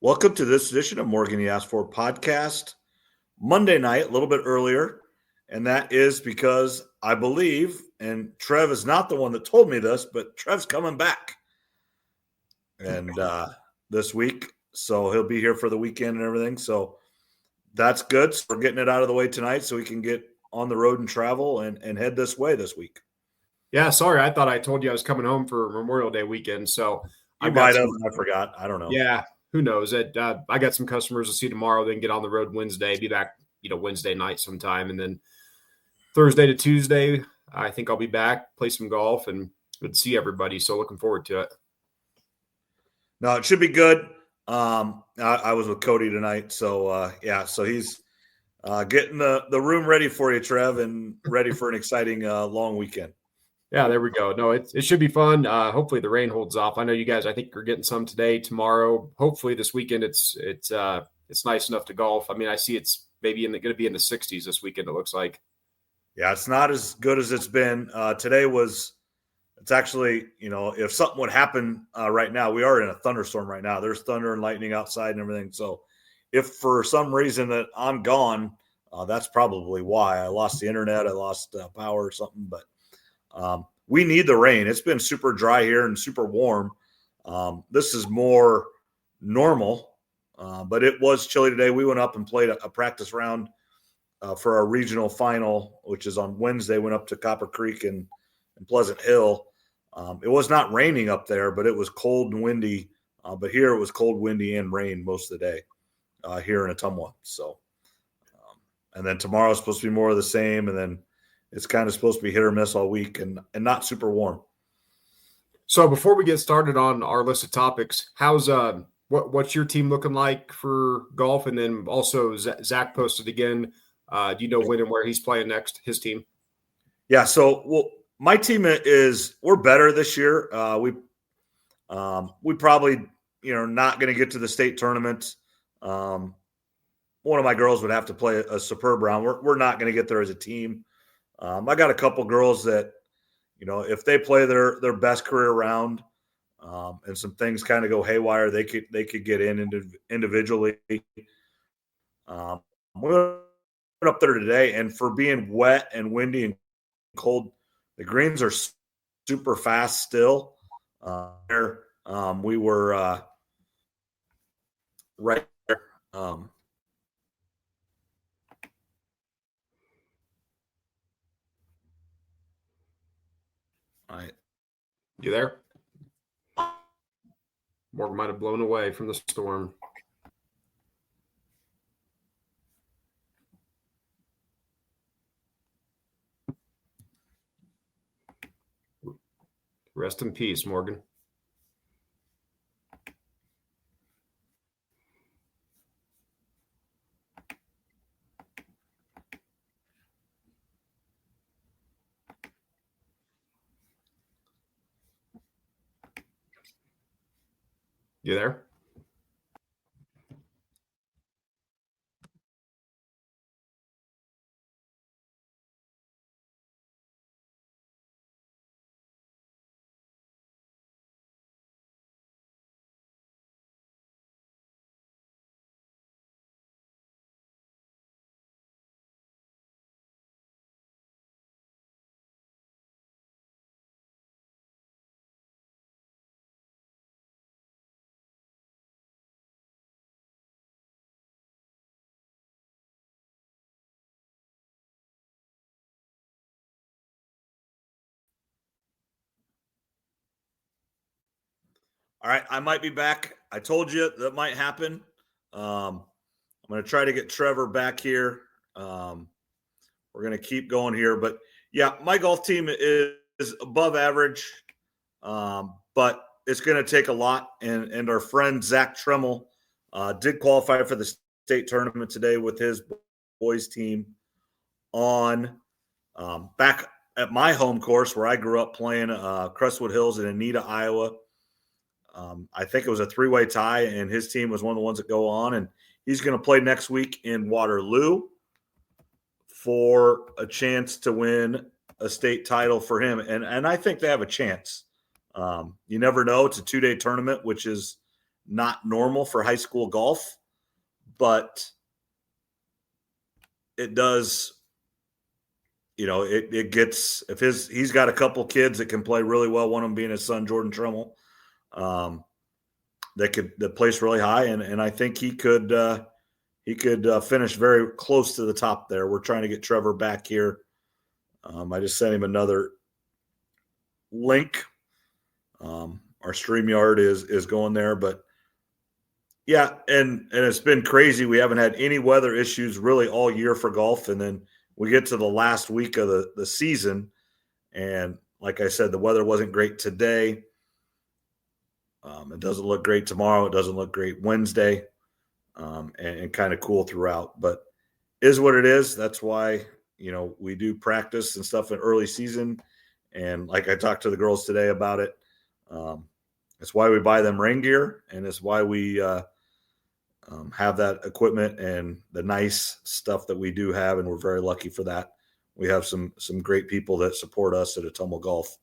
Welcome to this edition of Morgan You Asked For podcast. Monday night, a little bit earlier, and that is because I believe, and Trev is not the one that told me this, but Trev's coming back and this week, so he'll be here for the weekend and everything. So that's good. So we're getting it out of the way tonight so we can get on the road and travel and head this way this week. Yeah, sorry. I thought I told you I was coming home for Memorial Day weekend. So I might have. I forgot. I don't know. Yeah, who knows? I got some customers to see tomorrow, then get on the road Wednesday, be back, Wednesday night sometime. And then Thursday to Tuesday, I think I'll be back, play some golf, and would see everybody. So looking forward to it. No, it should be good. I was with Cody tonight. So, so he's getting the room ready for you, Trev, and ready for an exciting long weekend. Yeah, there we go. No, it should be fun. Hopefully the rain holds off. I know you guys, I think you're getting some today, tomorrow. Hopefully this weekend it's nice enough to golf. I mean, I see it's maybe going to be in the 60s this weekend, it looks like. Yeah, it's not as good as it's been. Today it's actually, if something would happen right now, we are in a thunderstorm right now. There's thunder and lightning outside and everything. So if for some reason that I'm gone, that's probably why. I lost the internet, I lost power or something, but we need the rain. It's been super dry here and super warm. This is more normal, but it was chilly today. We went up and played a practice round for our regional final, which is on Wednesday. Went up to Copper Creek and Pleasant Hill. It was not raining up there, but it was cold and windy. But here it was cold, windy, and rain most of the day here in Ottumwa. So, and then tomorrow is supposed to be more of the same, and then it's kind of supposed to be hit or miss all week and not super warm. So before we get started on our list of topics, how's what's your team looking like for golf? And then also Zach posted again. Do you know when and where he's playing next, his team? Yeah. So, my team we're better this year. We probably, not going to get to the state tournament. One of my girls would have to play a superb round. We're not going to get there as a team. I got a couple girls that, if they play their best career round and some things kind of go haywire, they could get in individually. We went up there today, and for being wet and windy and cold, the greens are super fast still. We were right there. All right. You there? Morgan might have blown away from the storm. Rest in peace, Morgan. You there? All right, I might be back. I told you that might happen. I'm going to try to get Trevor back here. We're going to keep going here. But, yeah, my golf team is above average, but it's going to take a lot. And our friend Zach Tremmel did qualify for the state tournament today with his boys team on back at my home course where I grew up playing Crestwood Hills in Anita, Iowa. I think it was a three-way tie, and his team was one of the ones that go on. And he's going to play next week in Waterloo for a chance to win a state title for him. And I think they have a chance. You never know. It's a 2-day tournament, which is not normal for high school golf, but it does, it gets, if he's got a couple kids that can play really well, one of them being his son, Jordan Tremmel, that plays really high. And I think he could finish very close to the top there. We're trying to get Trevor back here. I just sent him another link. Our StreamYard is going there, but yeah, and it's been crazy. We haven't had any weather issues really all year for golf, and then we get to the last week of the season, and like I said, the weather wasn't great today. It doesn't look great tomorrow. It doesn't look great Wednesday, and kind of cool throughout. But is what it is. That's why we do practice and stuff in early season, and like I talked to the girls today about it. It's why we buy them rain gear, and it's why we have that equipment and the nice stuff that we do have, and we're very lucky for that. We have some great people that support us at Atomo Golf,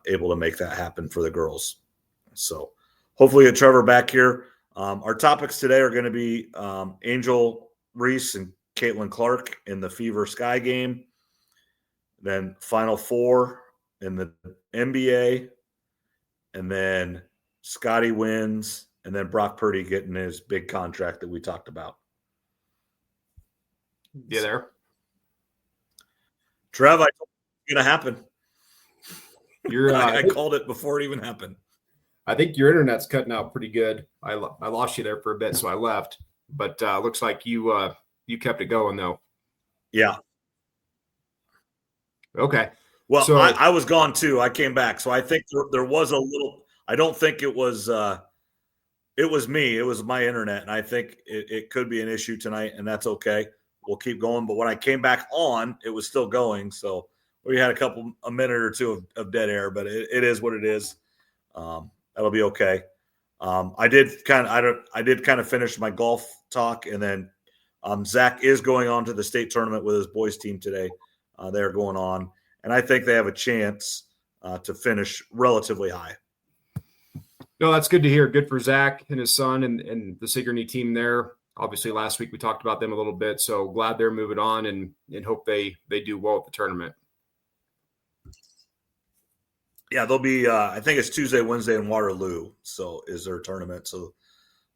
able to make that happen for the girls. So hopefully get Trevor back here. Our topics today are going to be Angel Reese and Caitlin Clark in the Fever Sky game, then Final Four in the NBA, and then Scottie wins, and then Brock Purdy getting his big contract that we talked about. You there? Trev, I told you it's going to happen. I I called it before it even happened. I think your internet's cutting out pretty good. I lost you there for a bit, so I left. But looks like you kept it going, though. Yeah. Okay. Well, so, I was gone, too. I came back. So I think there was a little – I don't think it was me. It was my internet, and I think it could be an issue tonight, and that's okay. We'll keep going. But when I came back on, it was still going. So we had a minute or two of dead air, but it is what it is. That'll be okay. I did kind of finish my golf talk, and then Zach is going on to the state tournament with his boys team today. They're going on, and I think they have a chance to finish relatively high. No, that's good to hear. Good for Zach and his son and the Sigourney team there. Obviously, last week we talked about them a little bit, so glad they're moving on and hope they do well at the tournament. Yeah, they'll be. I think it's Tuesday, Wednesday in Waterloo. So is their tournament.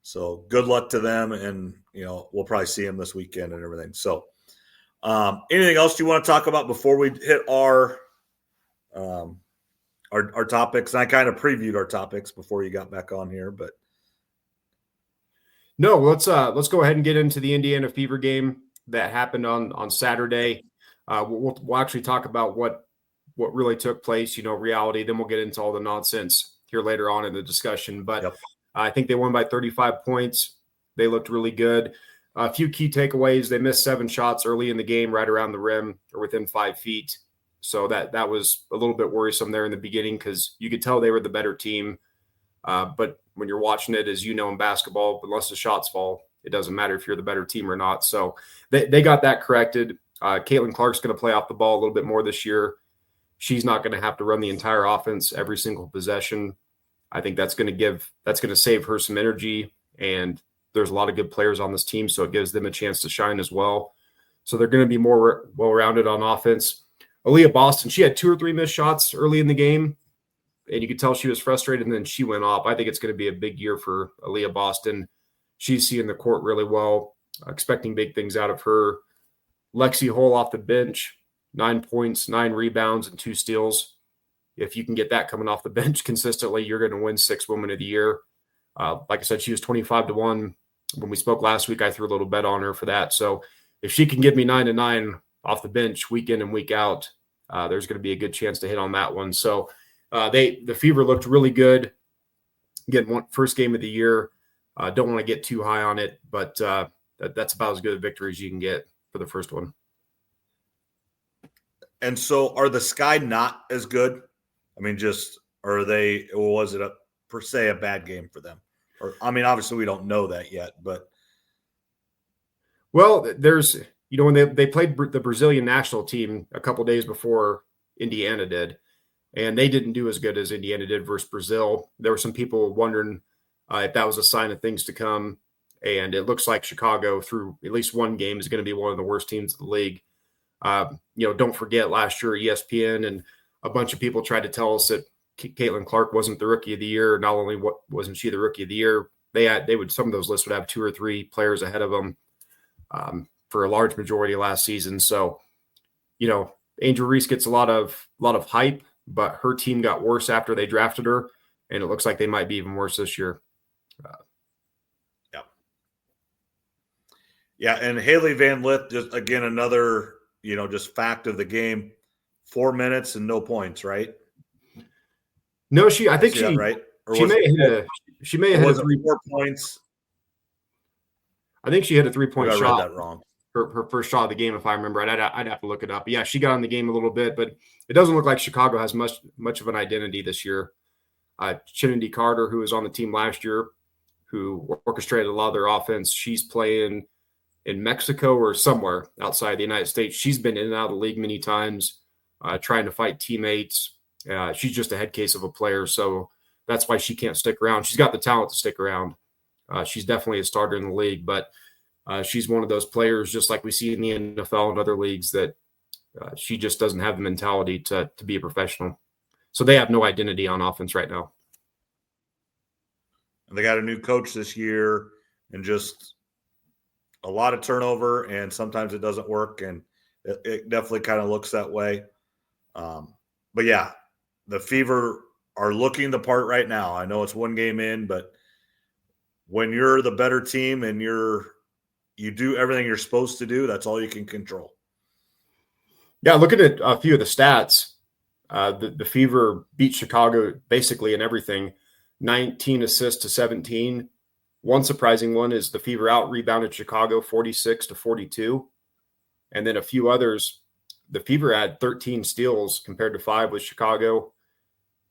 So good luck to them, and we'll probably see them this weekend and everything. So, anything else you want to talk about before we hit our topics? And I kind of previewed our topics before you got back on here, but no, let's go ahead and get into the Indiana Fever game that happened on Saturday. We'll actually talk about what really took place, reality. Then we'll get into all the nonsense here later on in the discussion. But yep. I think they won by 35 points. They looked really good. A few key takeaways. They missed 7 shots early in the game, right around the rim or within 5 feet. So that was a little bit worrisome there in the beginning because you could tell they were the better team. But when you're watching it, as you know, in basketball, unless the shots fall, it doesn't matter if you're the better team or not. So they got that corrected. Caitlin Clark's going to play off the ball a little bit more this year. She's not going to have to run the entire offense every single possession. I think that's going to save her some energy. And there's a lot of good players on this team, so it gives them a chance to shine as well. So they're going to be more well-rounded on offense. Aaliyah Boston, she had 2 or 3 missed shots early in the game, and you could tell she was frustrated, and then she went off. I think it's going to be a big year for Aaliyah Boston. She's seeing the court really well, expecting big things out of her. Lexi Hull off the bench, 9 points, 9 rebounds, and 2 steals. If you can get that coming off the bench consistently, you're going to win 6 Women of the Year. Like I said, she was 25-1. When we spoke last week, I threw a little bet on her for that. So if she can give me 9-9 off the bench week in and week out, there's going to be a good chance to hit on that one. So the Fever looked really good. Again, first game of the year. Don't want to get too high on it, but that's about as good a victory as you can get for the first one. And so are the Sky not as good? I mean, or was it per se a bad game for them? Or, I mean, obviously we don't know that yet, but. Well, there's, when they played the Brazilian national team a couple days before Indiana did, and they didn't do as good as Indiana did versus Brazil. There were some people wondering if that was a sign of things to come. And it looks like Chicago, through at least one game, is going to be one of the worst teams in the league. Don't forget last year ESPN and a bunch of people tried to tell us that Caitlin Clark wasn't the rookie of the year. Not only wasn't she the rookie of the year, some of those lists would have 2 or 3 players ahead of them for a large majority last season. So, Angel Reese gets a lot of hype, but her team got worse after they drafted her, and it looks like they might be even worse this year. Yeah, and Haley Van Lith, just again another just fact of the game: 4 minutes and no points, right? No, I think she right. Or she may have hit a 4 points. I think she hit a 3-point shot. I read that wrong. Her first shot of the game, if I remember right. I'd have to look it up. But yeah, she got in the game a little bit, but it doesn't look like Chicago has much of an identity this year. Chindy Carter, who was on the team last year, who orchestrated a lot of their offense, she's playing in Mexico or somewhere outside the United States. She's been in and out of the league many times, trying to fight teammates. She's just a head case of a player, so that's why she can't stick around. She's got the talent to stick around. She's definitely a starter in the league, but she's one of those players, just like we see in the NFL and other leagues, that she just doesn't have the mentality to be a professional. So they have no identity on offense right now. And they got a new coach this year, and just a lot of turnover, and sometimes it doesn't work, and it definitely kind of looks that way. But yeah, the Fever are looking the part right now. I know it's one game in, but when you're the better team and you do everything you're supposed to do, that's all you can control. Yeah, looking at a few of the stats, the Fever beat Chicago basically in everything, 19 assists to 17. One surprising one is the Fever out-rebounded Chicago 46-42. And then a few others, the Fever had 13 steals compared to 5 with Chicago,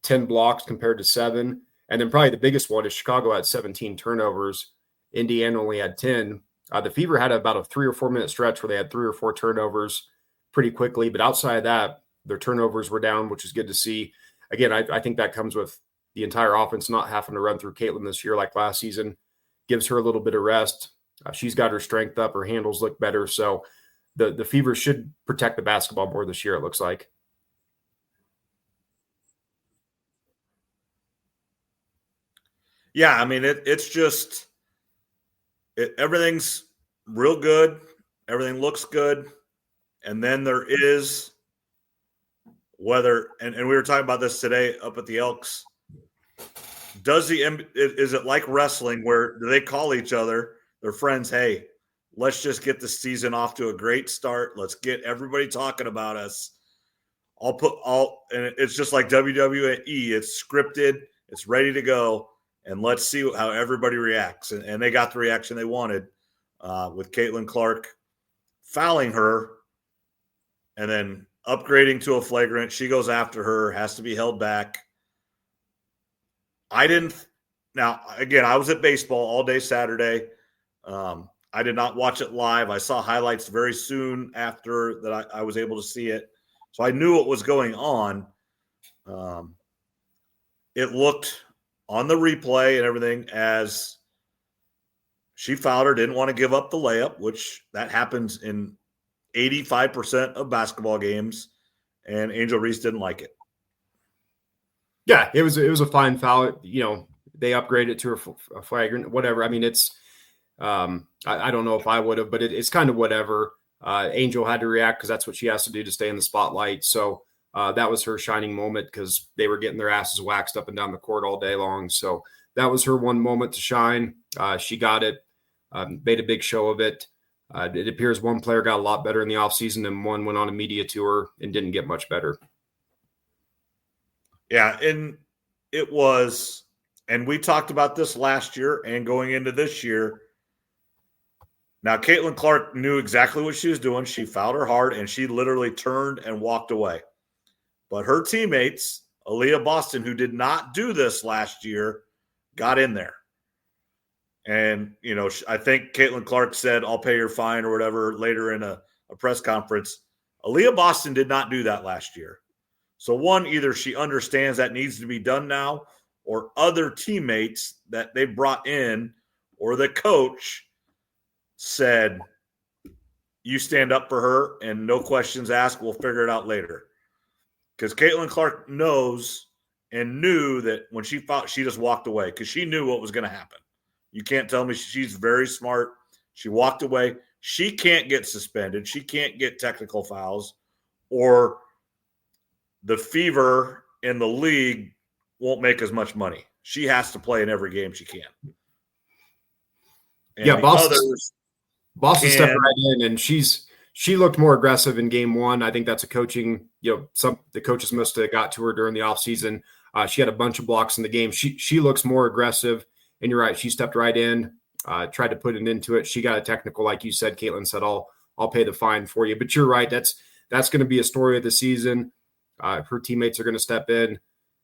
10 blocks compared to 7. And then probably the biggest one is Chicago had 17 turnovers. Indiana only had 10. The Fever had about a 3 or 4 minute stretch where they had 3 or 4 turnovers pretty quickly. But outside of that, their turnovers were down, which is good to see. Again, I think that comes with the entire offense not having to run through Caitlin this year like last season. Gives her a little bit of rest. She's got her strength up. Her handles look better. So the Fever should protect the basketball more this year, it looks like. Yeah, I mean, it's just everything's real good. Everything looks good. And then there is whether – and we were talking about this today up at the Elks. Is it like wrestling where do they call each other, their friends, hey, let's just get the season off to a great start. Let's get everybody talking about us. And it's just like WWE. It's scripted. It's ready to go. And let's see how everybody reacts. And they got the reaction they wanted with Caitlin Clark fouling her and then upgrading to a flagrant. She goes after her, has to be held back. Now, again, I was at baseball all day Saturday. I did not watch it live. I saw highlights very soon after that I was able to see it. So I knew what was going on. It looked on the replay and everything as she fouled her, didn't want to give up the layup, which that happens in 85% of basketball games, and Angel Reese didn't like it. Yeah, it was a fine foul. They upgraded it to a flagrant, whatever. I mean, it's I don't know if I would have, but it's kind of whatever. Angel had to react because that's what she has to do to stay in the spotlight. So that was her shining moment because they were getting their asses waxed up and down the court all day long. So that was her one moment to shine. She got it, made a big show of it. It appears one player got a lot better in the offseason and one went on a media tour and didn't get much better. Yeah, and it was, and we talked about this last year and going into this year. Now, Caitlin Clark knew exactly what she was doing. She fouled her hard, and she literally turned and walked away. But her teammates, Aaliyah Boston, who did not do this last year, got in there. And, I think Caitlin Clark said, I'll pay your fine or whatever later in a press conference. Aaliyah Boston did not do that last year. So, one, either she understands that needs to be done now, or other teammates that they brought in or the coach said, you stand up for her and no questions asked, we'll figure it out later. Because Caitlin Clark knows and knew that when she fought, she just walked away because she knew what was going to happen. You can't tell me. She's very smart. She walked away. She can't get suspended. She can't get technical fouls, or the Fever in the league won't make as much money. She has to play in every game she can. And yeah, Boston stepped right in, and she looked more aggressive in game one. I think that's a coaching, the coaches must have got to her during the offseason. She had a bunch of blocks in the game. She looks more aggressive, and you're right. She stepped right in, tried to put it into it. She got a technical, like you said. Caitlin said, I'll pay the fine for you. But you're right. That's going to be a story of the season. Her teammates are going to step in.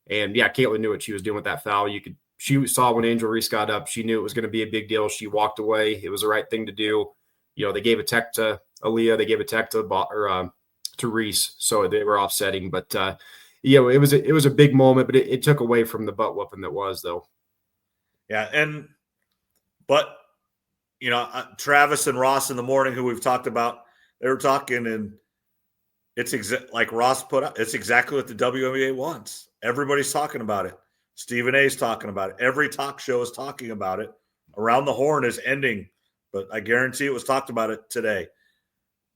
And, yeah, Caitlin knew what she was doing with that foul. She saw when Angel Reese got up. She knew it was going to be a big deal. She walked away. It was the right thing to do. They gave a tech to Aaliyah. They gave a tech to Reese, so they were offsetting. But, it was a big moment, but it took away from the butt whooping that was, though. Yeah, but Travis and Ross in the morning, who we've talked about, they were talking, and it's like Ross put up. It's exactly what the WNBA wants. Everybody's talking about it. Stephen A. is talking about it. Every talk show is talking about it. Around the Horn is ending, but I guarantee it was talked about it today.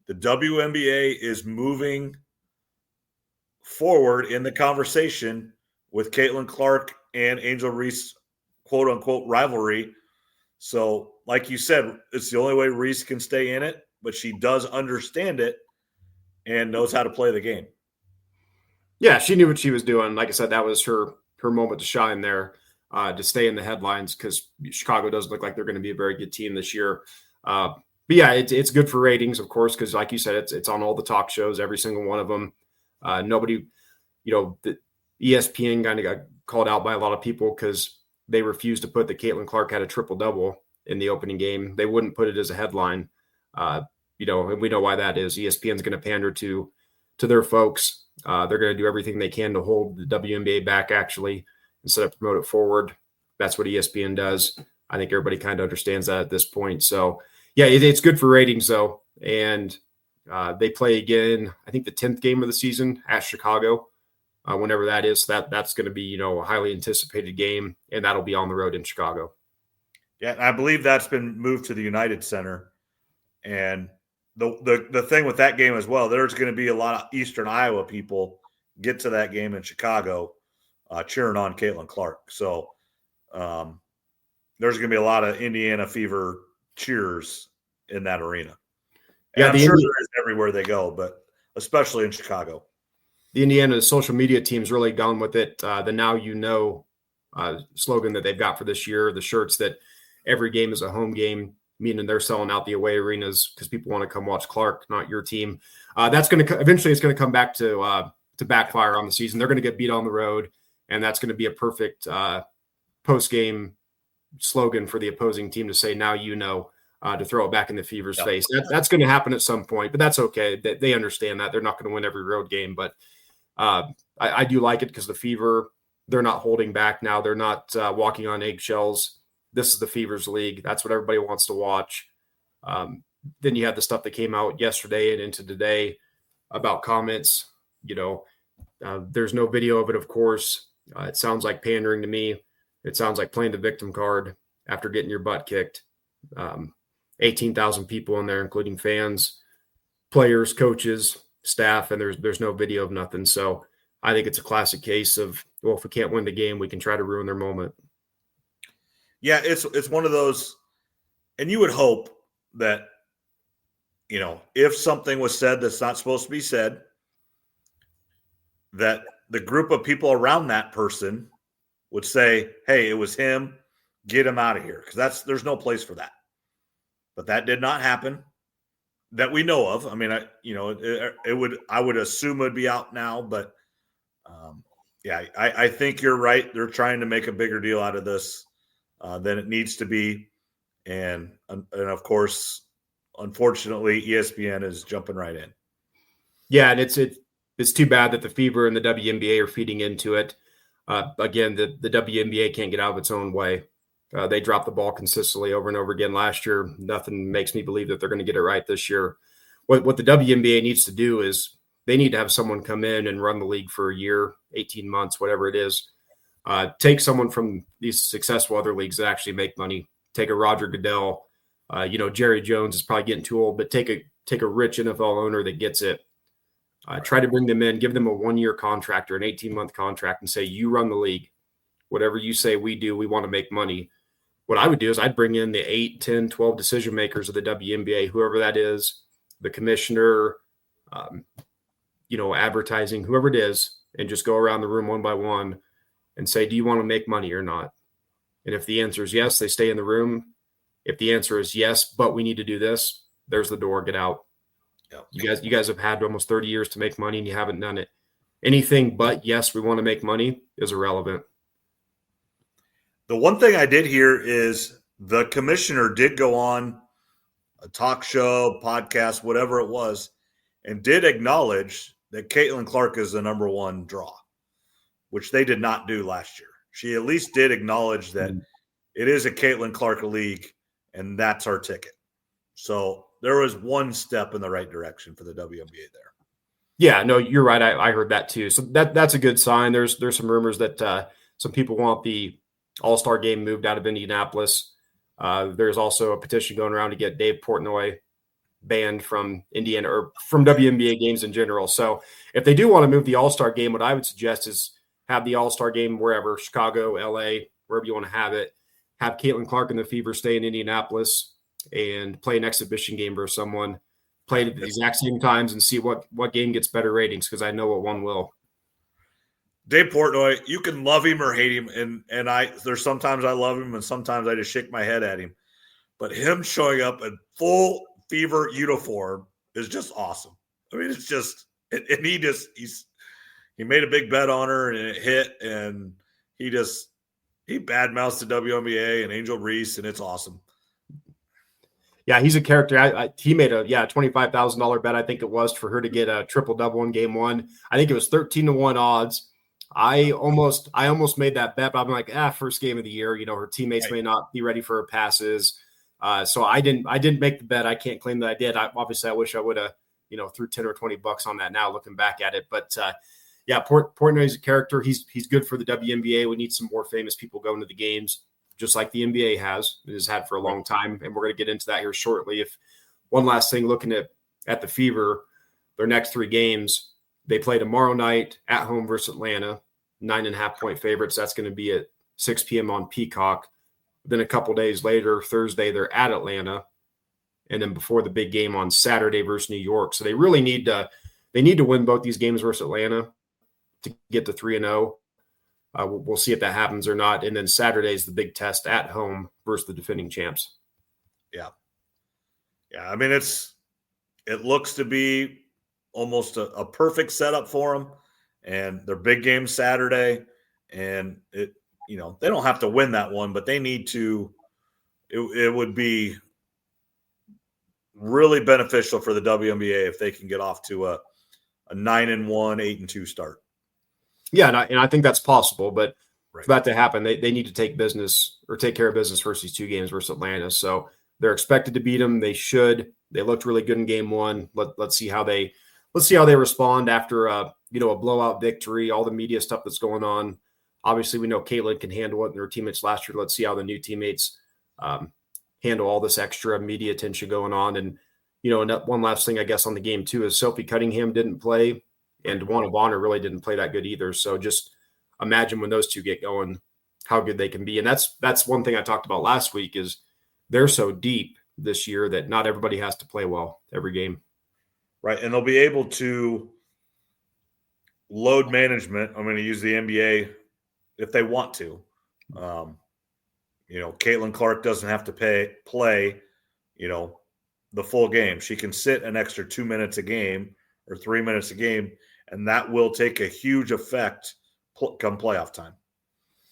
The WNBA is moving forward in the conversation with Caitlin Clark and Angel Reese, quote unquote, rivalry. So, like you said, it's the only way Reese can stay in it, but she does understand it and knows how to play the game. Yeah, she knew what she was doing. Like I said, that was her moment to shine there, to stay in the headlines, because Chicago doesn't look like they're going to be a very good team this year. But yeah, it's good for ratings, of course, because like you said, it's on all the talk shows, every single one of them. Nobody, the ESPN kind of got called out by a lot of people because they refused to put that Caitlin Clark had a triple-double in the opening game. They wouldn't put it as a headline, and we know why that is. ESPN's going to pander to their folks. They're going to do everything they can to hold the WNBA back, actually, instead of promote it forward. That's what ESPN does. I think everybody kind of understands that at this point. So, yeah, it's good for ratings, though. And they play again, I think, the 10th game of the season at Chicago, whenever that is. That's going to be, a highly anticipated game, and that'll be on the road in Chicago. Yeah, I believe that's been moved to the United Center. And the thing with that game as well, there's going to be a lot of Eastern Iowa people get to that game in Chicago cheering on Caitlin Clark. So there's going to be a lot of Indiana Fever cheers in that arena. And I'm sure there is everywhere they go, but especially in Chicago. The Indiana social media team's really gone with it. The Now You Know slogan that they've got for this year, the shirts that every game is a home game, meaning they're selling out the away arenas because people want to come watch Clark, not your team. That's going to eventually it's going to come back to backfire on the season. They're going to get beat on the road, and that's going to be a perfect post-game slogan for the opposing team to say, "Now you know," to throw it back in the Fever's face. That's going to happen at some point, but that's okay. They understand that. They're not going to win every road game, but I do like it because the Fever, they're not holding back now. They're not walking on eggshells. This is the Fever's league. That's what everybody wants to watch. Then you had the stuff that came out yesterday and into today about comments. There's no video of it, of course. It sounds like pandering to me. It sounds like playing the victim card after getting your butt kicked. 18,000 people in there, including fans, players, coaches, staff, and there's no video of nothing. So I think it's a classic case of, well, if we can't win the game, we can try to ruin their moment. Yeah, it's one of those, and you would hope that, if something was said that's not supposed to be said, that the group of people around that person would say, hey, it was him, get him out of here, because there's no place for that. But that did not happen that we know of. I mean, I would assume it would be out now, but I think you're right. They're trying to make a bigger deal out of this than it needs to be. And of course, unfortunately, ESPN is jumping right in. Yeah, and it's too bad that the Fever and the WNBA are feeding into it. Again, the WNBA can't get out of its own way. They dropped the ball consistently over and over again last year. Nothing makes me believe that they're going to get it right this year. What the WNBA needs to do is they need to have someone come in and run the league for a year, 18 months, whatever it is. Take someone from these successful other leagues that actually make money. Take a Roger Goodell. Jerry Jones is probably getting too old, but take a rich NFL owner that gets it. Try to bring them in, give them a 1-year contract or an 18-month contract and say, you run the league. Whatever you say we do, we want to make money. What I would do is I'd bring in the 8, 10, 12 decision makers of the WNBA, whoever that is, the commissioner, advertising, whoever it is, and just go around the room one by one and say, do you want to make money or not? And if the answer is yes, they stay in the room. If the answer is yes, but we need to do this, there's the door, get out. Yep. You guys have had almost 30 years to make money and you haven't done it. Anything but yes, we want to make money is irrelevant. The one thing I did hear is the commissioner did go on a talk show, podcast, whatever it was, and did acknowledge that Caitlin Clark is the number one draw, which they did not do last year. She at least did acknowledge that it is a Caitlin Clark league, and that's our ticket. So there was one step in the right direction for the WNBA there. Yeah, no, you're right. I heard that too. So that's a good sign. There's some rumors that some people want the All-Star game moved out of Indianapolis. There's also a petition going around to get Dave Portnoy banned from Indiana or from WNBA games in general. So if they do want to move the All-Star game, what I would suggest is have the All-Star game wherever, Chicago, LA, wherever you want to have it. Have Caitlin Clark and the Fever stay in Indianapolis and play an exhibition game versus someone. Play at the exact same times and see what game gets better ratings, because I know what one will. Dave Portnoy, you can love him or hate him, and there's sometimes I love him and sometimes I just shake my head at him. But him showing up in full Fever uniform is just awesome. I mean, it's just and he made a big bet on her and it hit, and he badmouths the WNBA and Angel Reese, and it's awesome. Yeah, he's a character. He made a $25,000 bet, I think it was, for her to get a triple-double in game one. I think it was 13-1 odds. I almost made that bet, but I'm like, first game of the year, her teammates may not be ready for her passes. So I didn't make the bet. I can't claim that I did. Obviously, I wish I would have, threw 10 or 20 bucks on that now looking back at it. But Portnoy's a character. He's good for the WNBA. We need some more famous people going to the games, just like the NBA has had for a long time. And we're going to get into that here shortly. If one last thing, looking at the Fever, their next 3 games, they play tomorrow night at home versus Atlanta, 9.5-point favorites. That's going to be at 6 p.m. on Peacock. Then a couple days later, Thursday, they're at Atlanta. And then before the big game on Saturday versus New York. So they really need to win both these games versus Atlanta to get to 3-0. We'll see if that happens or not. And then Saturday's the big test at home versus the defending champs. Yeah. I mean, it looks to be almost a perfect setup for them, and their big game Saturday, and they don't have to win that one, but they need to. It would be really beneficial for the WNBA if they can get off to a 9-1, 8-2 start. Yeah, and I think that's possible, but for that to happen, they need to take care of business versus these 2 games versus Atlanta. So they're expected to beat them. They should. They looked really good in game 1. Let's see how they respond after a blowout victory. All the media stuff that's going on. Obviously, we know Caitlin can handle it and their teammates last year. Let's see how the new teammates handle all this extra media attention going on. And one last thing, I guess, on the game too is Sophie Cunningham didn't play. And DeWanna Bonner really didn't play that good either. So just imagine when those two get going, how good they can be. And that's one thing I talked about last week is they're so deep this year that not everybody has to play well every game. Right. And they'll be able to load management. I'm going to use the NBA if they want to. Caitlin Clark doesn't have to play, the full game. She can sit an extra 2 minutes a game or 3 minutes a game, and that will take a huge effect come playoff time.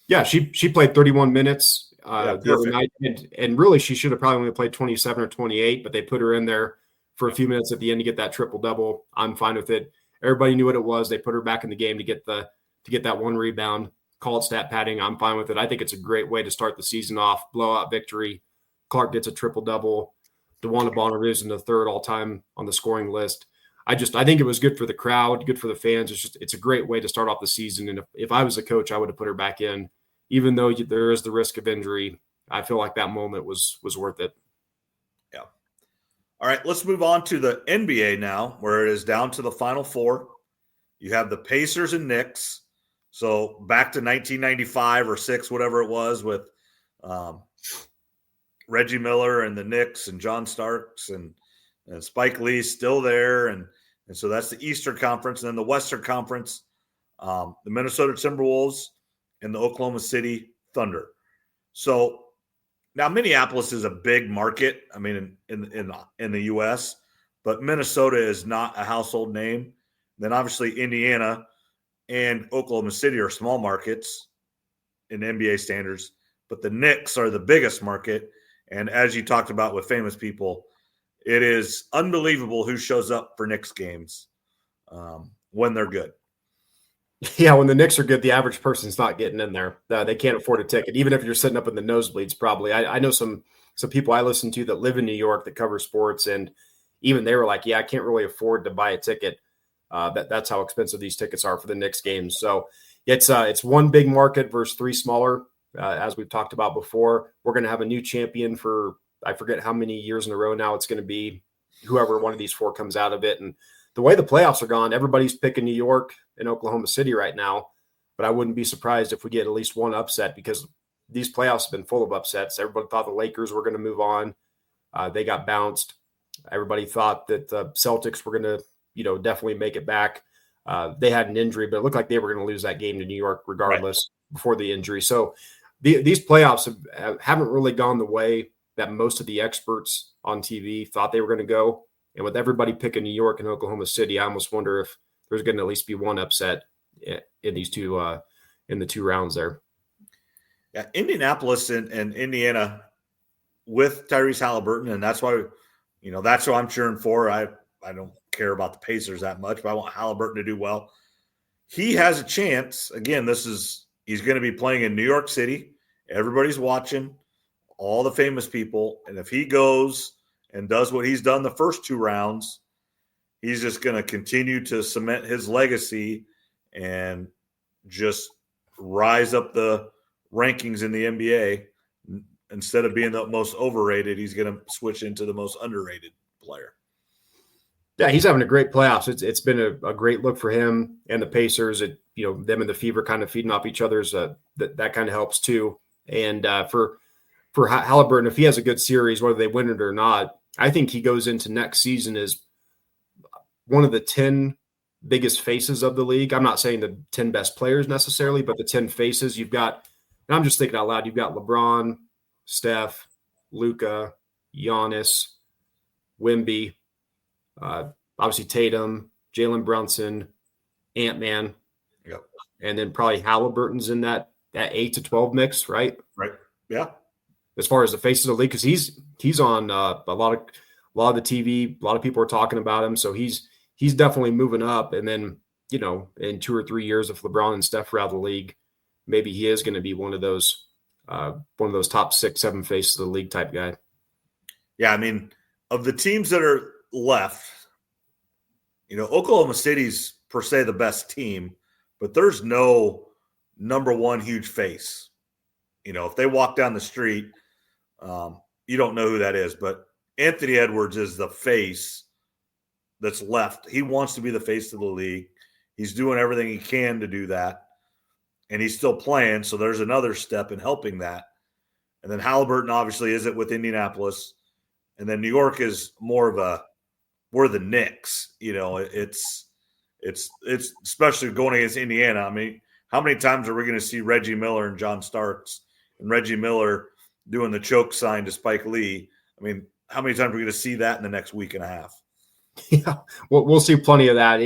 Yeah, she played 31 minutes the other night, and really she should have probably only played 27 or 28, but they put her in there for a few minutes at the end to get that triple-double. I'm fine with it. Everybody knew what it was. They put her back in the game to get that one rebound, call it stat padding. I'm fine with it. I think it's a great way to start the season off. Blowout victory. Clark gets a triple-double. DeWanda Bonner is in the third all-time on the scoring list. I think it was good for the crowd, good for the fans. It's a great way to start off the season. And if I was a coach, I would have put her back in, even though there is the risk of injury. I feel like that moment was worth it. Yeah. All right, let's move on to the NBA now, where it is down to the Final Four. You have the Pacers and Knicks. So back to 1995 or 6, whatever it was, with Reggie Miller and the Knicks and John Starks and Spike Lee still there. And so that's the Eastern Conference. And then the Western Conference, the Minnesota Timberwolves and the Oklahoma City Thunder. So now Minneapolis is a big market, I mean, in the U.S., but Minnesota is not a household name. Then obviously Indiana and Oklahoma City are small markets in NBA standards, but the Knicks are the biggest market. And as you talked about with famous people, it is unbelievable who shows up for Knicks games when they're good. Yeah, when the Knicks are good, the average person's not getting in there. They can't afford a ticket, even if you're sitting up in the nosebleeds. Probably, I know some people I listen to that live in New York that cover sports, and even they were like, "Yeah, I can't really afford to buy a ticket. That's how expensive these tickets are for the Knicks games." So it's one big market versus three smaller, as we've talked about before. We're going to have a new champion for I forget how many years in a row now. It's going to be whoever one of these four comes out of it, and the way the playoffs are gone, everybody's picking New York and Oklahoma City right now, but I wouldn't be surprised if we get at least one upset because these playoffs have been full of upsets. Everybody thought the Lakers were going to move on. They got bounced. Everybody thought that the Celtics were going to, definitely make it back. They had an injury, but it looked like they were going to lose that game to New York regardless before the injury. So these playoffs haven't really gone the way that most of the experts on TV thought they were going to go. And with everybody picking New York and Oklahoma City, I almost wonder if there's going to at least be one upset in these two in the two rounds there. Yeah, Indianapolis and Indiana with Tyrese Haliburton, and that's why that's what I'm cheering for. I don't care about the Pacers that much, but I want Haliburton to do well. He has a chance. Again, he's going to be playing in New York City. Everybody's watching, all the famous people, and if he goes and does what he's done the first two rounds, he's just going to continue to cement his legacy and just rise up the rankings in the NBA. Instead of being the most overrated, he's going to switch into the most underrated player. Yeah, he's having a great playoffs. It's been a great look for him and the Pacers. Them and the Fever kind of feeding off each other's. That kind of helps too. And for Haliburton, if he has a good series, whether they win it or not, I think he goes into next season as one of the 10 biggest faces of the league. I'm not saying the 10 best players necessarily, but the 10 faces you've got. And I'm just thinking out loud. You've got LeBron, Steph, Luka, Giannis, Wemby, obviously Tatum, Jalen Brunson, Ant-Man. Yep. And then probably Haliburton's in that 8 to 12 mix, right? Right. Yeah. As far as the faces of the league, because he's on a lot of the TV. A lot of people are talking about him, so he's definitely moving up. And then in 2 or 3 years, if LeBron and Steph are out of the league, maybe he is going to be one of those top 6, 7 faces of the league type guy. Yeah, I mean, of the teams that are left, Oklahoma City's per se the best team, but there's no number one huge face. If they walk down the street, you don't know who that is, but Anthony Edwards is the face that's left. He wants to be the face of the league. He's doing everything he can to do that, and he's still playing, so there's another step in helping that. And then Haliburton obviously is it with Indianapolis, and then New York is more of we're the Knicks. It's especially going against Indiana. I mean, how many times are we going to see Reggie Miller and John Starks and Reggie Miller doing the choke sign to Spike Lee? I mean, how many times are we going to see that in the next week and a half? Yeah, we'll see plenty of that.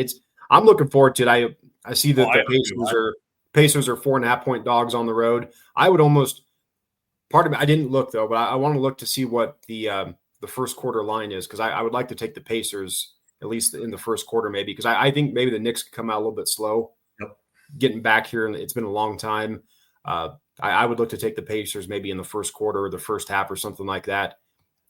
I'm looking forward to it. I see that the Pacers are 4.5-point dogs on the road. I would almost part of it. I didn't look though, but I want to look to see what the first quarter line is because I would like to take the Pacers at least in the first quarter maybe because I think maybe the Knicks could come out a little bit slow. Yep. getting back here, and it's been a long time. I would look to take the Pacers maybe in the first quarter or the first half or something like that.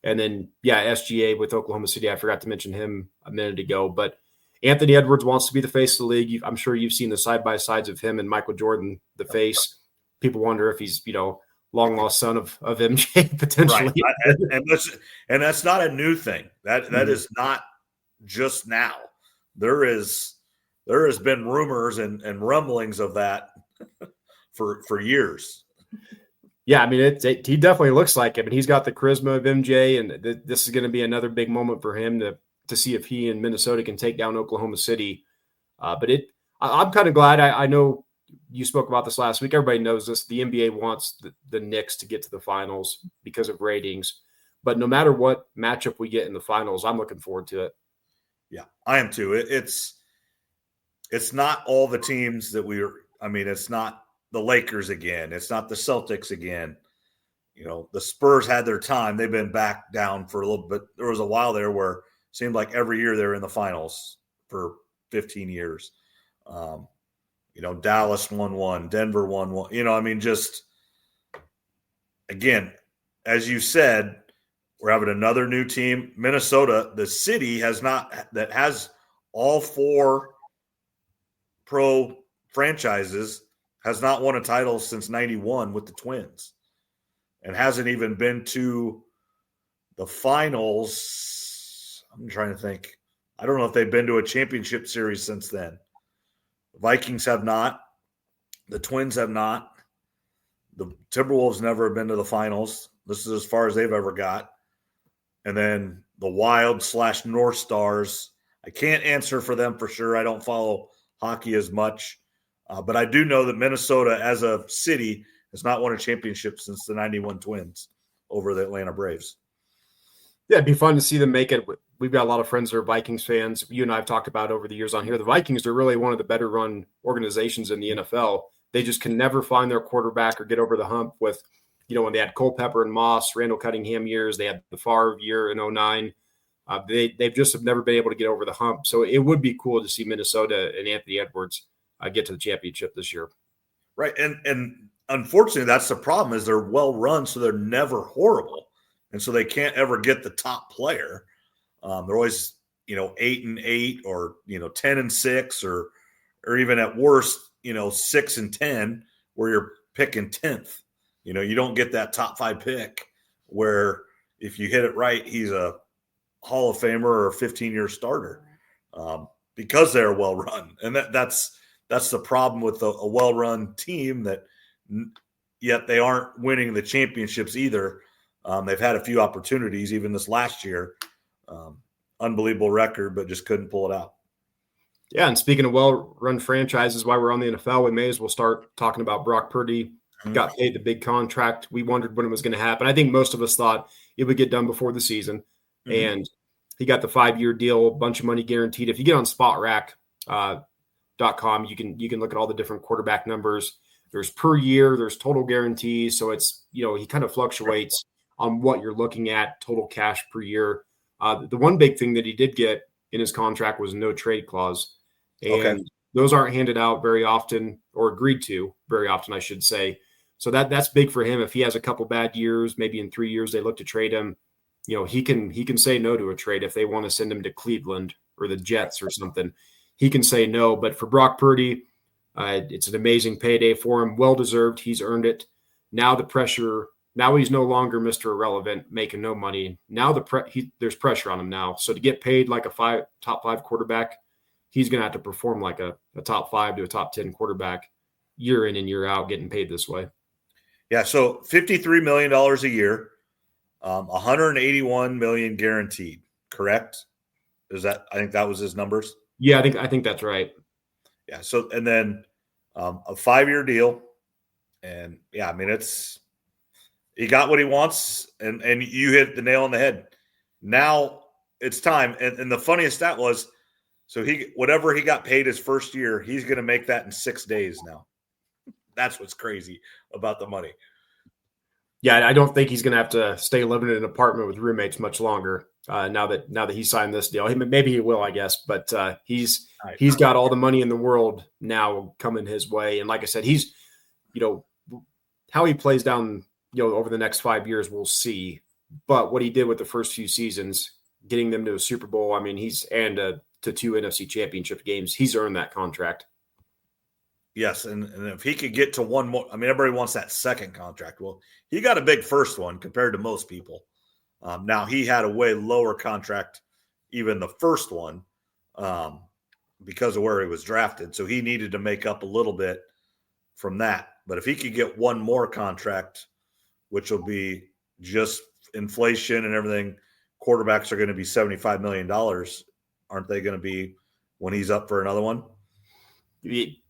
And then, SGA with Oklahoma City. I forgot to mention him a minute ago, but Anthony Edwards wants to be the face of the league. I'm sure you've seen the side-by-sides of him and Michael Jordan, the face. People wonder if he's, long lost son of MJ potentially. Right. And that's not a new thing. That is not just now. There has been rumors and rumblings of that for years. Yeah, I mean, he definitely looks like it. I mean, he's got the charisma of MJ, and this is going to be another big moment for him to see if he and Minnesota can take down Oklahoma City. But I'm kind of glad. I know you spoke about this last week. Everybody knows this. The NBA wants the Knicks to get to the finals because of ratings. But no matter what matchup we get in the finals, I'm looking forward to it. Yeah, I am too. It's not all the teams that it's not the Lakers again. It's not the Celtics again. The Spurs had their time. They've been back down for a little bit. There was a while there where it seemed like every year they were in the finals for 15 years. Dallas won one, Denver won one. Just again, as you said, we're having another new team. Minnesota, the city that has all 4 pro franchises, has not won a title since 91 with the Twins and hasn't even been to the finals. I'm trying to think. I don't know if they've been to a championship series since then. The Vikings have not. The Twins have not. The Timberwolves never have been to the finals. This is as far as they've ever got. And then the Wild / North Stars. I can't answer for them for sure. I don't follow hockey as much. But I do know that Minnesota as a city has not won a championship since the 91 Twins over the Atlanta Braves. Yeah, it'd be fun to see them make it. We've got a lot of friends that are Vikings fans. You and I have talked about over the years on here. The Vikings are really one of the better run organizations in the NFL. They just can never find their quarterback or get over the hump with, when they had Culpepper and Moss, Randall Cunningham years, they had the Favre year in 2009. They've just have never been able to get over the hump. So it would be cool to see Minnesota and Anthony Edwards get to the championship this year. Right. And unfortunately, that's the problem is they're well run, so they're never horrible. And so they can't ever get the top player. They're always, 8-8 or, 10-6 or even at worst, 6-10 where you're picking 10th. You don't get that top 5 pick where if you hit it right, he's a Hall of Famer or a 15-year starter because they're well run. And that's the problem with a well-run team that yet they aren't winning the championships either. They've had a few opportunities even this last year. Unbelievable record, but just couldn't pull it out. Yeah, and speaking of well-run franchises, while we're on the NFL, we may as well start talking about Brock Purdy. Got paid the big contract. We wondered when it was going to happen. I think most of us thought it would get done before the season. And he got the 5-year deal, a bunch of money guaranteed. If you get on spotrac.com, you can look at all the different quarterback numbers. There's per year, there's total guarantees. So it's, he kind of fluctuates on what you're looking at, total cash per year. The one big thing that he did get in his contract was no trade clause. And those aren't handed out very often or agreed to very often, I should say. So that's big for him. If he has a couple bad years, maybe in 3 years they look to trade him, he can say no to a trade if they want to send him to Cleveland or the Jets or something. He can say no. But for Brock Purdy, it's an amazing payday for him. Well-deserved. He's earned it. Now the pressure. Now he's no longer Mr. Irrelevant, making no money. Now there's pressure on him now. So to get paid like a top 5 quarterback, he's going to have to perform like a top 5 to a top 10 quarterback year in and year out, getting paid this way. Yeah, so $53 million a year, $181 million guaranteed, correct? I think that was his numbers? Yeah, I think that's right. Yeah, so and then a 5-year deal. And, yeah, he got what he wants, and you hit the nail on the head. Now it's time. And the funniest stat was, so whatever he got paid his first year, he's going to make that in 6 days now. That's what's crazy about the money. Yeah, I don't think he's going to have to stay living in an apartment with roommates much longer. now that he signed this deal. Maybe he will, I guess, but he's got all the money in the world now coming his way. And like I said, he's, how he plays down, over the next 5 years, we'll see. But what he did with the first few seasons, getting them to a Super Bowl, I mean, to 2 NFC Championship games, he's earned that contract. Yes, and if he could get to one more, I mean, everybody wants that second contract. Well, he got a big first one compared to most people. Now, he had a way lower contract, even the first one, because of where he was drafted. So he needed to make up a little bit from that. But if he could get one more contract, which will be just inflation and everything, quarterbacks are going to be $75 million. Aren't they going to be when he's up for another one?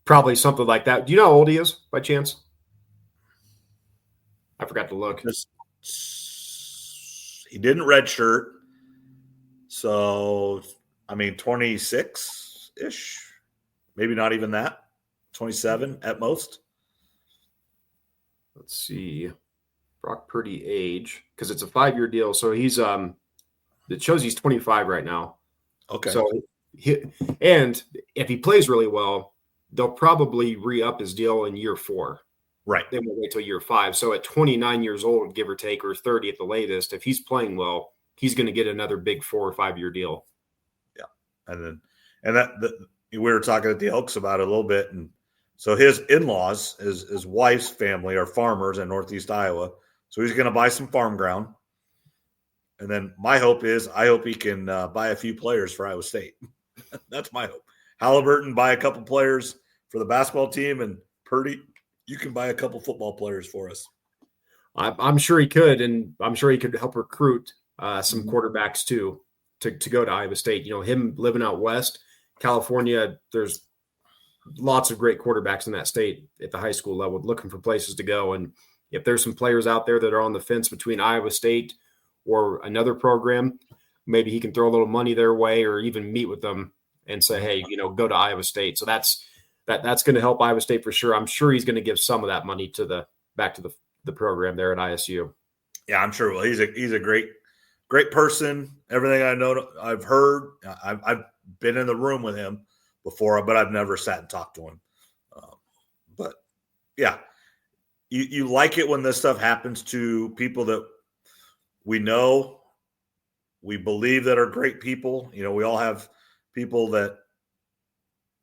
Probably something like that. Do you know how old he is by chance? I forgot to look. He didn't redshirt. So, I mean, 26-ish. Maybe not even that. 27 at most. Let's see. Brock Purdy age, because it's a 5-year deal. So he's it shows he's 25 right now. Okay. So and if he plays really well, they'll probably re-up his deal in year 4. Right. They won't wait till year 5. So at 29 years old, give or take, or 30 at the latest, if he's playing well, he's going to get another big 4 or 5 year deal. Yeah. We were talking at the Elks about it a little bit. And so his in-laws, his wife's family are farmers in Northeast Iowa. So he's going to buy some farm ground. And then my hope is I hope he can buy a few players for Iowa State. That's my hope. Haliburton, buy a couple players for the basketball team, and Purdy, you can buy a couple football players for us. I'm sure he could, and I'm sure he could help recruit some quarterbacks too to go to Iowa State. Him living out west, California, there's lots of great quarterbacks in that state at the high school level looking for places to go. And if there's some players out there that are on the fence between Iowa State or another program, maybe he can throw a little money their way or even meet with them and say, hey, go to Iowa State. So that's going to help Iowa State for sure. I'm sure he's going to give some of that money back to the program there at ISU. Yeah, I'm sure. Well, he's a great person. Everything I know, I've heard. I've been in the room with him before, but I've never sat and talked to him. But yeah, you like it when this stuff happens to people that we know, we believe that are great people. We all have people that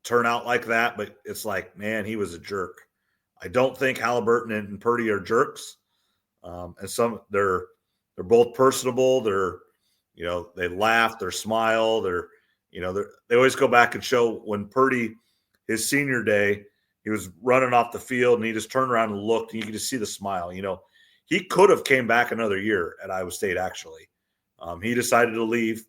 turn out like that, but it's like, man, he was a jerk. I don't think Haliburton and Purdy are jerks. And they're both personable. They laugh, they smile. They always go back and show when Purdy, his senior day, he was running off the field and he just turned around and looked and you could just see the smile. He could have came back another year at Iowa State, actually. He decided to leave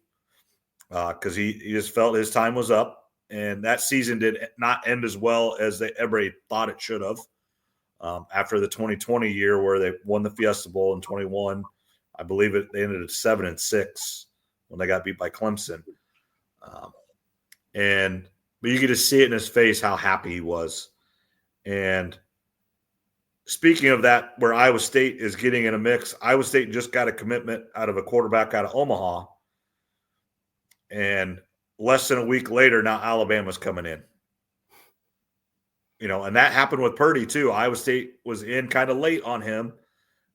because he just felt his time was up. And that season did not end as well as everybody thought it should have. After the 2020 year where they won the Fiesta Bowl in 21, I believe they ended at 7-6 when they got beat by Clemson. But you could just see it in his face how happy he was. And speaking of that, where Iowa State is getting in a mix, Iowa State just got a commitment out of a quarterback out of Omaha. And less than a week later, now Alabama's coming in. And that happened with Purdy too. Iowa State was in kind of late on him.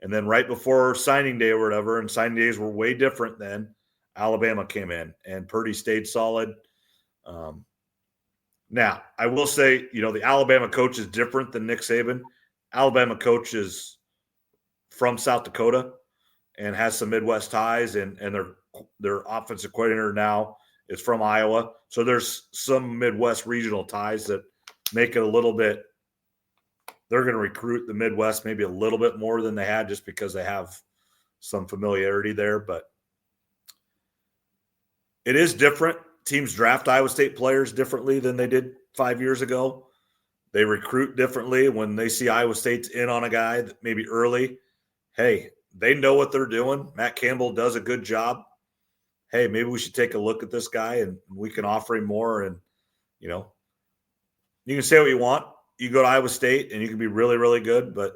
And then right before signing day or whatever, and signing days were way different then, Alabama came in and Purdy stayed solid. Now, I will say, the Alabama coach is different than Nick Saban. Alabama coach is from South Dakota and has some Midwest ties, and their offensive coordinator now is from Iowa. So there's some Midwest regional ties that make it a little bit – they're going to recruit the Midwest maybe a little bit more than they had just because they have some familiarity there. But it is different. Teams draft Iowa State players differently than they did 5 years ago. They recruit differently when they see Iowa State's in on a guy that maybe early. Hey, they know what they're doing. Matt Campbell does a good job. Hey, maybe we should take a look at this guy and we can offer him more. And, you can say what you want. You go to Iowa State and you can be really, really good. But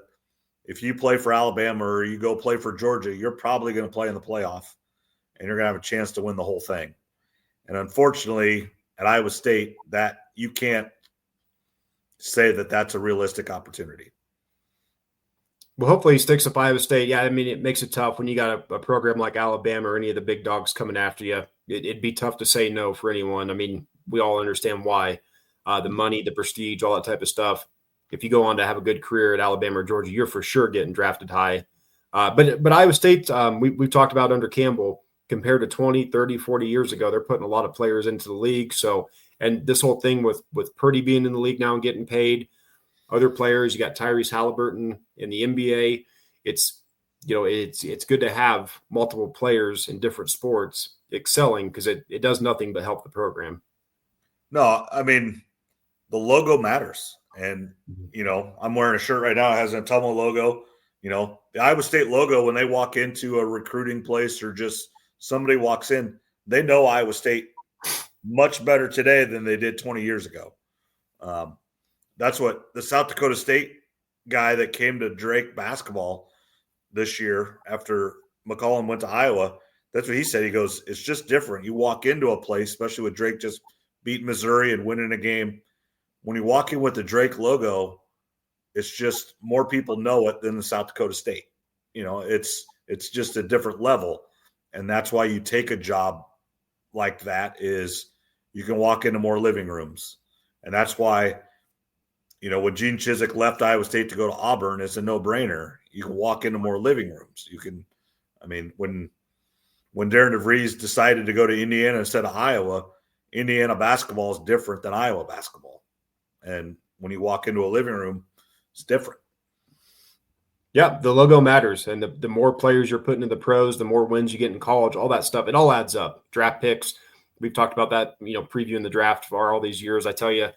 if you play for Alabama or you go play for Georgia, you're probably going to play in the playoff. and you're going to have a chance to win the whole thing. And unfortunately, at Iowa State, that you can't say that that's a realistic opportunity. Well, hopefully he sticks up Iowa State. Yeah, I mean, it makes it tough when you got a program like Alabama or any of the big dogs coming after you. It'd be tough to say no for anyone. I mean, we all understand why. The money, the prestige, all that type of stuff. If you go on to have a good career at Alabama or Georgia, you're for sure getting drafted high. But Iowa State, we've talked about under Campbell, compared to 20, 30, 40 years ago, they're putting a lot of players into the league. So, and this whole thing with Purdy being in the league now and getting paid, other players, you got Tyrese Haliburton in the NBA. It's good to have multiple players in different sports excelling because it does nothing but help the program. No, I mean, the logo matters. And, I'm wearing a shirt right now. It has an Atomo logo. The Iowa State logo, when they walk into a recruiting place or just somebody walks in, they know Iowa State much better today than they did 20 years ago. That's what the South Dakota State guy that came to Drake basketball this year after McCollum went to Iowa, that's what he said. He goes, it's just different. You walk into a place, especially with Drake just beating Missouri and winning a game. When you walk in with the Drake logo, it's just more people know it than the South Dakota State. It's just a different level. And that's why you take a job like that is you can walk into more living rooms. And that's why, when Gene Chizik left Iowa State to go to Auburn, it's a no-brainer. You can walk into more living rooms. When Darren DeVries decided to go to Indiana instead of Iowa, Indiana basketball is different than Iowa basketball. And when you walk into a living room, it's different. Yeah, the logo matters. And the more players you're putting in the pros, the more wins you get in college, all that stuff, it all adds up. Draft picks, we've talked about that, previewing the draft for all these years. I tell you,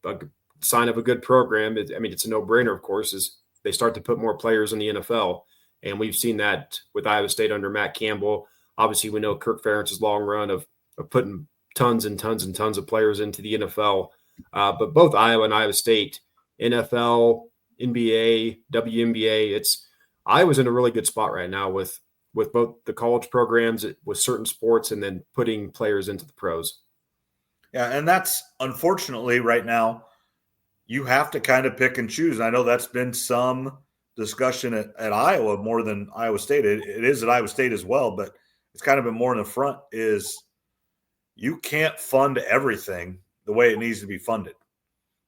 a sign of a good program, it's a no-brainer, of course, is they start to put more players in the NFL. And we've seen that with Iowa State under Matt Campbell. Obviously, we know Kirk Ferentz's long run of putting tons and tons and tons of players into the NFL. But both Iowa and Iowa State, NFL, NBA, WNBA, Iowa's in a really good spot right now with both the college programs, with certain sports, and then putting players into the pros. Yeah, and that's unfortunately right now, you have to kind of pick and choose. I know that's been some discussion at Iowa more than Iowa State. It is at Iowa State as well, but it's kind of been more in the front is you can't fund everything the way it needs to be funded.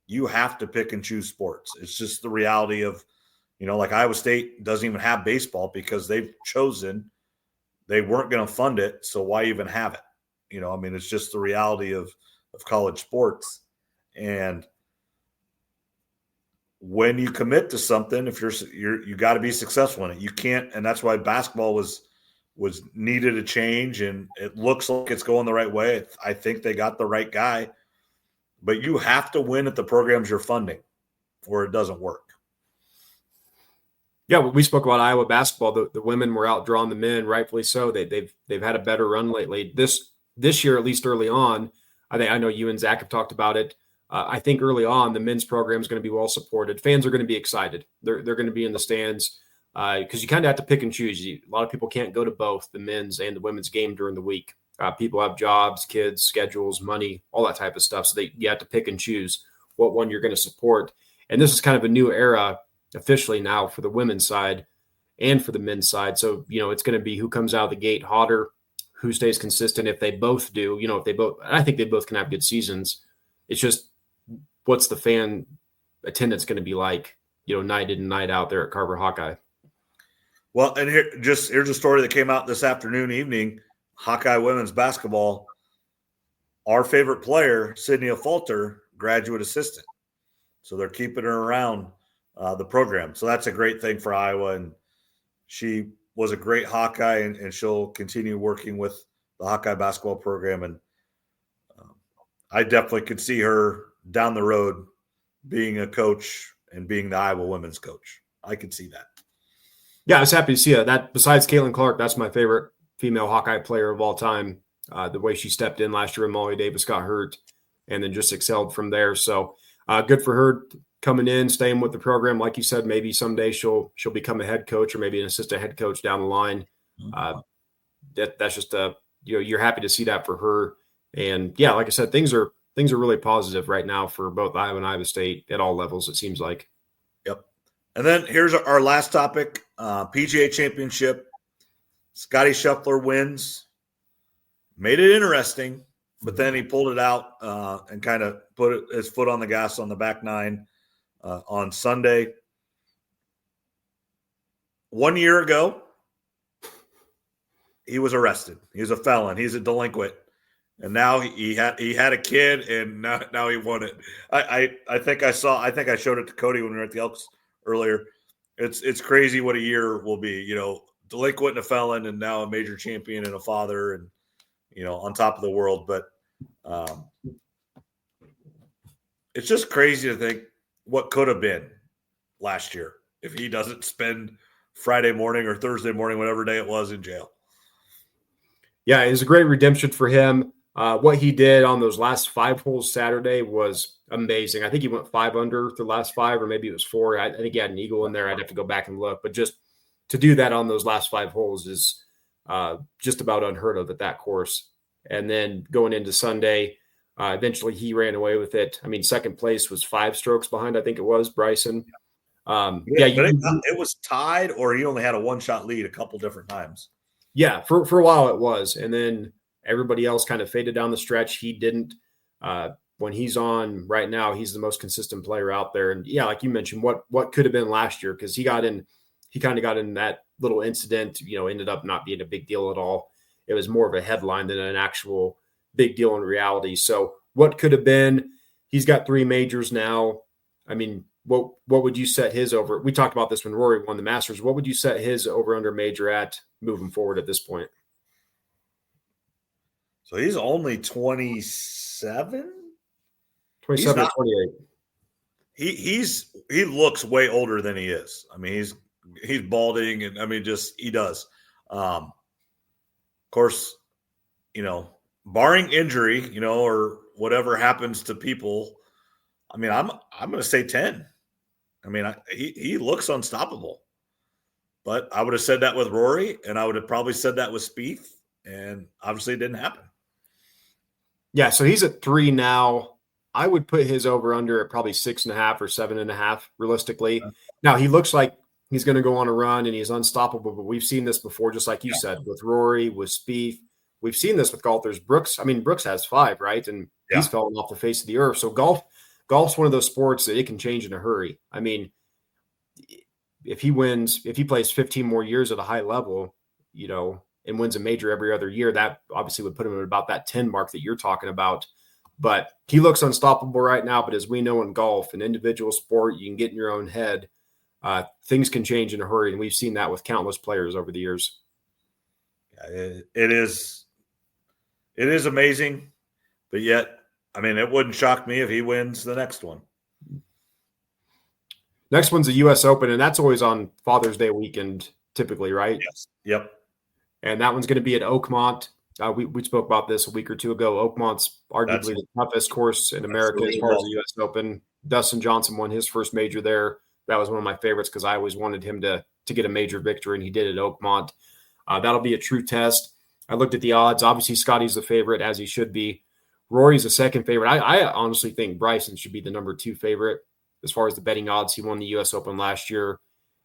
You have to pick and choose sports. It's just the reality of, like Iowa State doesn't even have baseball because they've chosen they weren't going to fund it. So why even have it? It's just the reality of college sports. And when you commit to something, if you got to be successful in it. You can't, and that's why basketball was needed a change, and it looks like it's going the right way. I think they got the right guy, but you have to win at the programs you're funding, or it doesn't work. Yeah, we spoke about Iowa basketball. The women were outdrawing the men, rightfully so. They've had a better run lately. This year, at least early on, I know you and Zach have talked about it. I think early on, the men's program is going to be well supported. Fans are going to be excited. They're going to be in the stands because you kind of have to pick and choose. A lot of people can't go to both the men's and the women's game during the week. People have jobs, kids, schedules, money, all that type of stuff. So you have to pick and choose what one you're going to support. And this is kind of a new era officially now for the women's side and for the men's side. So, it's going to be who comes out of the gate hotter, who stays consistent. If they both do, I think they both can have good seasons. It's just, what's the fan attendance going to be like, night in and night out there at Carver Hawkeye? Well, and here's a story that came out this evening. Hawkeye women's basketball, our favorite player, Sydney Falter, graduate assistant. So they're keeping her around the program. So that's a great thing for Iowa. And she was a great Hawkeye, and she'll continue working with the Hawkeye basketball program. And I definitely could see her down the road being a coach and being the Iowa women's coach. I could see that. Yeah, I was happy to see that. Besides Caitlin Clark, that's my favorite female Hawkeye player of all time. The way she stepped in last year when Molly Davis got hurt and then just excelled from there. So good for her coming in, staying with the program. Like you said, maybe someday she'll become a head coach or maybe an assistant head coach down the line. that's just you're happy to see that for her. And yeah, like I said, things are really positive right now for both Iowa and Iowa State at all levels, it seems like. Yep. And then here's our last topic, PGA Championship. Scottie Scheffler wins. Made it interesting, but then he pulled it out and kind of put his foot on the gas on the back nine on Sunday. 1 year ago, he was arrested. He's a felon. He's a delinquent. And now he had a kid, and now he won it. I think I showed it to Cody when we were at the Elks earlier. It's crazy what a year will be. Delinquent and a felon, and now a major champion and a father, and on top of the world. But it's just crazy to think what could have been last year if he doesn't spend Friday morning or Thursday morning, whatever day it was, in jail. Yeah, it was a great redemption for him. What he did on those last 5 holes Saturday was amazing. I think he went 5 under the last 5, or maybe it was 4. I think he had an eagle in there. I'd have to go back and look. But just to do that on those last 5 holes is just about unheard of at that course. And then going into Sunday, eventually he ran away with it. I mean, second place was 5 strokes behind, I think it was, Bryson. It was tied, or he only had a 1-shot lead a couple different times. Yeah, for a while it was. And then everybody else kind of faded down the stretch. He didn't. When he's on right now, he's the most consistent player out there. And yeah, like you mentioned, what could have been last year, because he kind of got in that little incident, ended up not being a big deal at all. It was more of a headline than an actual big deal in reality. So what could have been? He's got 3 majors now. I mean, what would you set his over? We talked about this when Rory won the Masters. What would you set his over under major at moving forward at this point? So he's only 27? 27 or 28. He looks way older than he is. I mean, he's balding, and I mean, just he does. Of course, barring injury, or whatever happens to people. I mean, I'm going to say 10. I mean, he looks unstoppable. But I would have said that with Rory, and I would have probably said that with Spieth, and obviously it didn't happen. Yeah, so he's at 3 now. I would put his over under at probably 6.5 or 7.5, realistically. Yeah. Now, he looks like he's going to go on a run and he's unstoppable, but we've seen this before, just like you said, with Rory, with Spieth. We've seen this with golfers. Brooks has 5, right? And he's fallen off the face of the earth. So golf's one of those sports that it can change in a hurry. I mean, if he plays 15 more years at a high level, and wins a major every other year, that obviously would put him at about that 10 mark that you're talking about. But he looks unstoppable right now. But as we know in golf, an individual sport, you can get in your own head. Things can change in a hurry. And we've seen that with countless players over the years. Yeah, it is amazing. But yet, I mean, it wouldn't shock me if he wins the next one. Next one's the U.S. Open, and that's always on Father's Day weekend, typically, right? Yes. Yep. And that one's going to be at Oakmont. We spoke about this a week or two ago. Oakmont's arguably the toughest course in America as far as the U.S. Open. Dustin Johnson won his first major there. That was one of my favorites because I always wanted him to get a major victory, and he did at Oakmont. That'll be a true test. I looked at the odds. Obviously, Scottie's the favorite, as he should be. Rory's the second favorite. I honestly think Bryson should be the number 2 favorite as far as the betting odds. He won the U.S. Open last year.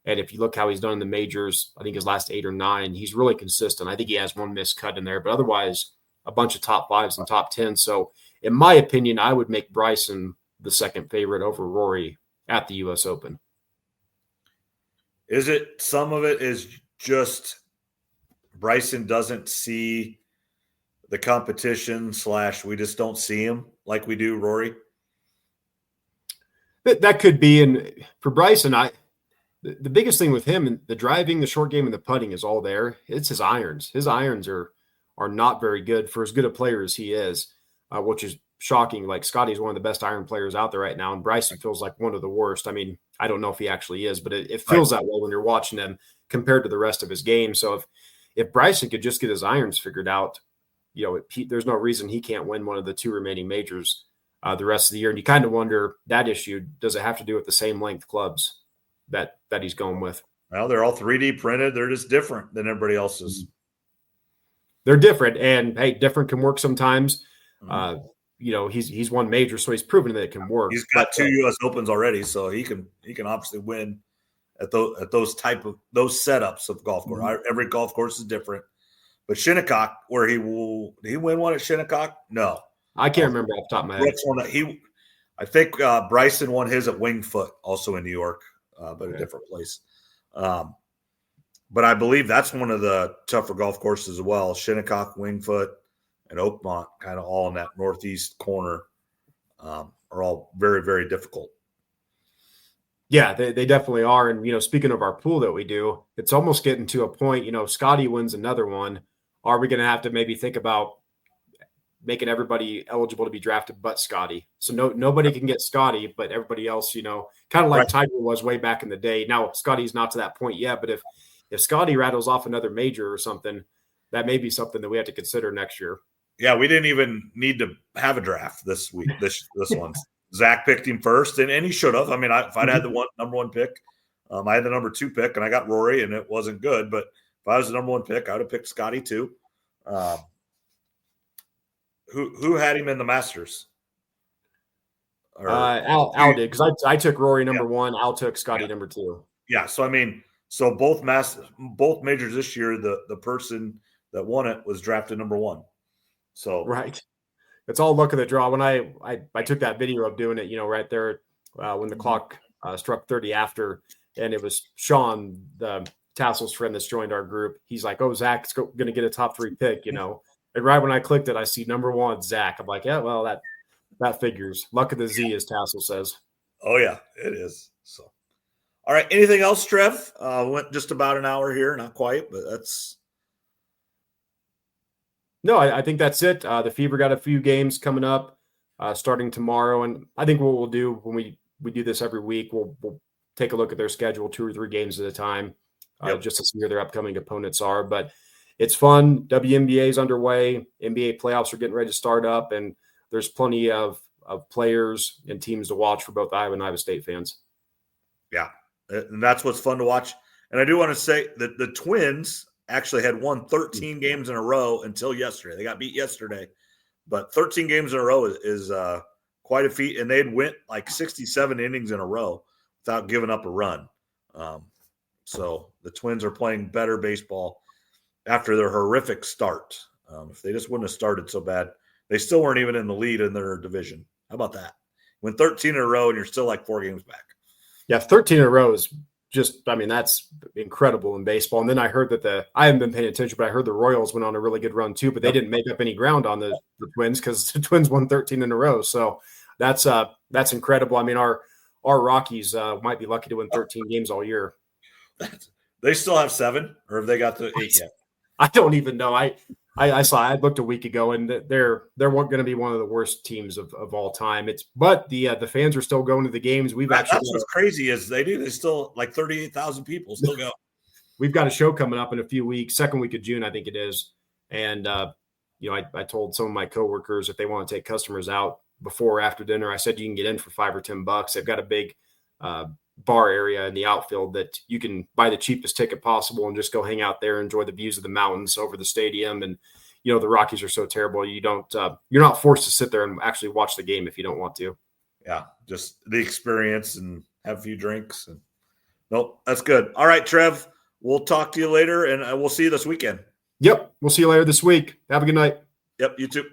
And if you look how he's done in the majors, I think his last 8 or 9, he's really consistent. I think he has one missed cut in there, but otherwise a bunch of top 5s and top 10s. So in my opinion, I would make Bryson the second favorite over Rory at the U.S. Open. Is it some of it is just Bryson doesn't see the competition / we just don't see him like we do Rory? That could be. And for Bryson, the biggest thing with him, the driving, the short game, and the putting is all there. It's his irons. His irons are not very good for as good a player as he is, which is shocking. Like Scottie's one of the best iron players out there right now, and Bryson feels like one of the worst. I mean, I don't know if he actually is, but it feels that way when you're watching him compared to the rest of his game. So if Bryson could just get his irons figured out, there's no reason he can't win one of the 2 remaining majors the rest of the year. And you kind of wonder that issue, does it have to do with the same length clubs that he's going with? Well, they're all 3D printed. They're just different than everybody else's. they're different, and hey, different can work sometimes. Mhm. He's won major, so he's proven that it can work. He's got 2 U.S. Opens already, so he can obviously win at those setups of golf course. Mhm. Every golf course is different. But Shinnecock, did he win one at Shinnecock? No. I can't remember off the top of my head. I think Bryson won his at Wingfoot, also in New York, but a different place. But I believe that's one of the tougher golf courses as well. Shinnecock, Wingfoot, and Oakmont, kind of all in that northeast corner, are all very, very difficult. Yeah, they definitely are. And, speaking of our pool that we do, it's almost getting to a point, Scottie wins another one. Are we going to have to maybe think about making everybody eligible to be drafted but Scottie? So nobody can get Scottie, but everybody else, kind of like Right. Tiger was way back in the day. Now, Scottie's not to that point yet, but if Scottie rattles off another major or something, that may be something that we have to consider next year. Yeah, we didn't even need to have a draft this week. This one, Zach picked him first, and he should have. I mean, if I'd had the number one pick, I had the number 2 pick, and I got Rory, and it wasn't good. But if I was the number 1 pick, I would have picked Scottie too. Who had him in the Masters? Al did, because I took Rory number 1. Al took Scottie number 2. Yeah, so I mean, both majors this year, the person that won it was drafted number 1. So right, it's all luck of the draw. When I took that video of doing it, right there when the clock struck 30 after, and it was Sean, the Tassel's friend that's joined our group. He's like, "Oh, Zach's going to get a top 3 pick," And right when I clicked it, I see number 1 Zach. I'm like, yeah, well that figures. Luck of the Z, as Tassel says. Oh yeah, it is. So, all right. Anything else, Trev? Went just about an hour here, not quite, but that's. No, I think that's it. The Fever got a few games coming up, starting tomorrow, and I think what we'll do when we do this every week, we'll take a look at their schedule, 2 or 3 games at a time, just to see who their upcoming opponents are. But it's fun. WNBA is underway. NBA playoffs are getting ready to start up, and there's plenty of players and teams to watch for both Iowa and Iowa State fans. Yeah, and that's what's fun to watch. And I do want to say that the Twins actually had won 13 games in a row until yesterday. They got beat yesterday, but 13 games in a row is quite a feat. And they'd went like 67 innings in a row without giving up a run. So the Twins are playing better baseball after their horrific start. If they just wouldn't have started so bad, they still weren't even in the lead in their division. How about that? Win 13 in a row and you're still like 4 games back. Yeah, 13 in a row is that's incredible in baseball. And then I heard that I haven't been paying attention, but I heard the Royals went on a really good run too, but they didn't make up any ground on the Twins because the Twins won 13 in a row. So that's incredible. I mean, our Rockies might be lucky to win 13 games all year. They still have 7, or have they got to 8 yet? I don't even know. I looked a week ago, and they're going to be one of the worst teams of all time. But the fans are still going to the games. That's what's crazy is they still like 38,000 people still go. We've got a show coming up in a few weeks, second week of June, I think it is. And I told some of my coworkers if they want to take customers out before or after dinner, I said you can get in for $5 or $10. They've got a big bar area in the outfield that you can buy the cheapest ticket possible and just go hang out there, enjoy the views of the mountains over the stadium. And the Rockies are so terrible, you're not forced to sit there and actually watch the game if you don't want to. Yeah, just the experience and have a few drinks. And nope, that's good. All right, Trev, we'll talk to you later, and we'll see you this weekend. Yep, we'll see you later this week. Have a good night. Yep, you too.